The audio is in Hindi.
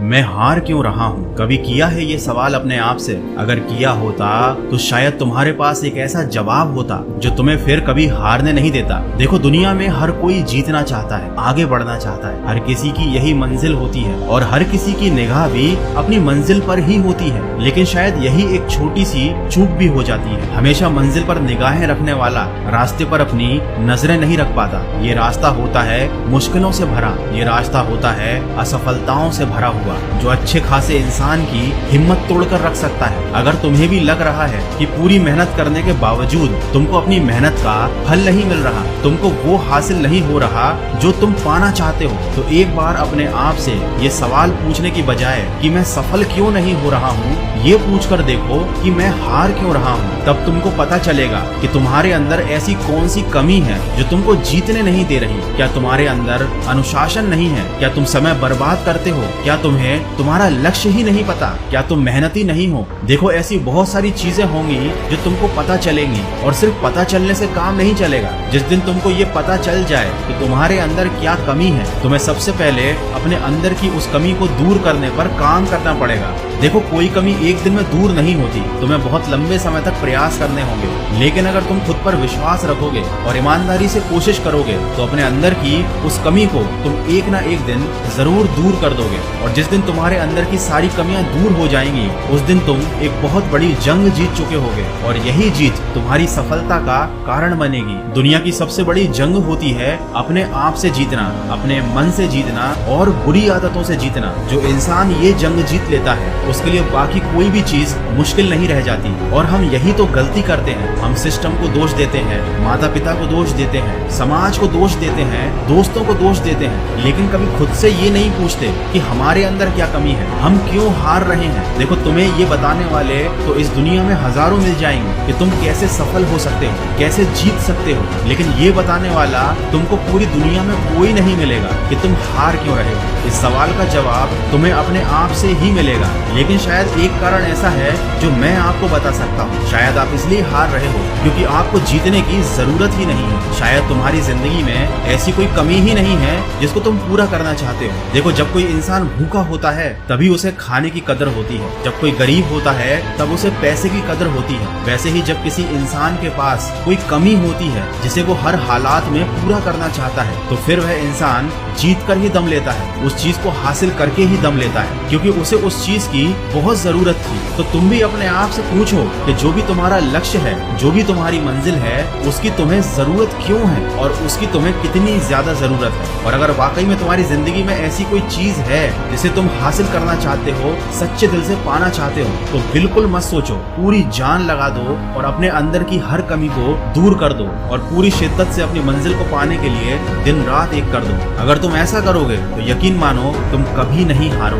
मैं हार क्यों रहा हूँ? कभी किया है ये सवाल अपने आप से? अगर किया होता तो शायद तुम्हारे पास एक ऐसा जवाब होता जो तुम्हें फिर कभी हारने नहीं देता। देखो, दुनिया में हर कोई जीतना चाहता है, आगे बढ़ना चाहता है। हर किसी की यही मंजिल होती है और हर किसी की निगाह भी अपनी मंजिल पर ही होती है। लेकिन शायद यही एक छोटी सी चूक भी हो जाती है। हमेशा मंजिल पर निगाहें रखने वाला रास्ते पर अपनी नजरें नहीं रख पाता। ये रास्ता होता है मुश्किलों से भरा, ये रास्ता होता है असफलताओं से भरा हुआ, जो अच्छे खासे इंसान की हिम्मत तोड़कर रख सकता है। अगर तुम्हें भी लग रहा है कि पूरी मेहनत करने के बावजूद तुमको अपनी मेहनत का फल नहीं मिल रहा, तुमको वो हासिल नहीं हो रहा जो तुम पाना चाहते हो, तो एक बार अपने आप से ये सवाल पूछने की बजाय कि मैं सफल क्यों नहीं हो रहा हूँ, ये पूछकर देखो कि मैं हार क्यों रहा हूँ। तब तुमको पता चलेगा कि तुम्हारे अंदर ऐसी कौन सी कमी है जो तुमको जीतने नहीं दे रही। क्या तुम्हारे अंदर अनुशासन नहीं है? क्या तुम समय बर्बाद करते हो? क्या तुम्हें तुम्हारा लक्ष्य ही नहीं पता? क्या तुम मेहनती नहीं हो? देखो, ऐसी बहुत सारी चीजें होंगी जो तुमको पता चलेंगी, और सिर्फ पता चलने से काम नहीं चलेगा। जिस दिन तुमको ये पता चल जाए कि तुम्हारे अंदर क्या कमी है, तुम्हें सबसे पहले अपने अंदर की उस कमी को दूर करने पर काम करना पड़ेगा। देखो, कोई कमी एक दिन में दूर नहीं होती, तुम्हें बहुत लंबे समय तक प्रयास करने होंगे। लेकिन अगर तुम खुद पर विश्वास रखोगे और ईमानदारी से कोशिश करोगे तो अपने अंदर की उस कमी को तुम एक ना एक दिन जरूर दूर कर दोगे। और जिस दिन तुम्हारे अंदर की सारी कमियां दूर हो जाएंगी, उस दिन तुम एक बहुत बड़ी जंग जीत चुके होगे, और यही जीत तुम्हारी सफलता का कारण बनेगी। दुनिया की सबसे बड़ी जंग होती है अपने आप से जीतना, अपने मन से जीतना और बुरी आदतों से जीतना। जो इंसान ये जंग जीत लेता है, उसके लिए बाकी कोई भी चीज मुश्किल नहीं रह जाती। और हम यही तो गलती करते हैं। हम सिस्टम को दोष देते हैं, माता पिता को दोष देते हैं, समाज को दोष देते हैं, दोस्तों को दोष देते हैं, लेकिन कभी खुद से ये नहीं पूछते कि हमारे अंदर क्या कमी है, हम क्यों हार रहे हैं। देखो, तुम्हें ये बताने वाले तो इस दुनिया में हजारों मिल जाएंगे कि तुम कैसे सफल हो सकते हो, कैसे जीत सकते हो, लेकिन ये बताने वाला तुमको पूरी दुनिया में कोई नहीं मिलेगा कि तुम हार क्यों रहे हो। इस सवाल का जवाब तुम्हें अपने आप से ही मिलेगा। लेकिन शायद एक कारण ऐसा है जो मैं आपको बता सकता हूँ। शायद आप इसलिए हार रहे हो क्योंकि आपको जीतने की जरूरत ही नहीं है। शायद तुम्हारी जिंदगी में ऐसी कोई कमी ही नहीं है जिसको तुम पूरा करना चाहते हो। देखो, जब कोई इंसान भूखा होता है तभी उसे खाने की कदर होती है। जब कोई गरीब होता है तब उसे पैसे की कदर होती है। वैसे ही जब किसी इंसान के पास कोई कमी होती है जिसे वो हर हालात में पूरा करना चाहता है, तो फिर वह इंसान जीत कर ही दम लेता है, उस चीज को हासिल करके ही दम लेता है, क्योंकि उसे उस चीज की बहुत जरूरत थी। तो तुम भी अपने आप से पूछो कि जो भी तुम्हारा लक्ष्य है, जो भी तुम्हारी मंजिल है, उसकी तुम्हें जरूरत क्यों है और उसकी तुम्हें कितनी ज्यादा जरूरत है। और अगर वाकई में तुम्हारी जिंदगी में ऐसी कोई चीज है जिसे तुम हासिल करना चाहते हो, सच्चे दिल से पाना चाहते हो, तो बिल्कुल मत सोचो, पूरी जान लगा दो और अपने अंदर की हर कमी को दूर कर दो और पूरी शिद्दत से अपनी मंजिल को पाने के लिए दिन रात एक कर दो। अगर तुम ऐसा करोगे तो यकीन मानो तुम कभी नहीं हारोगे।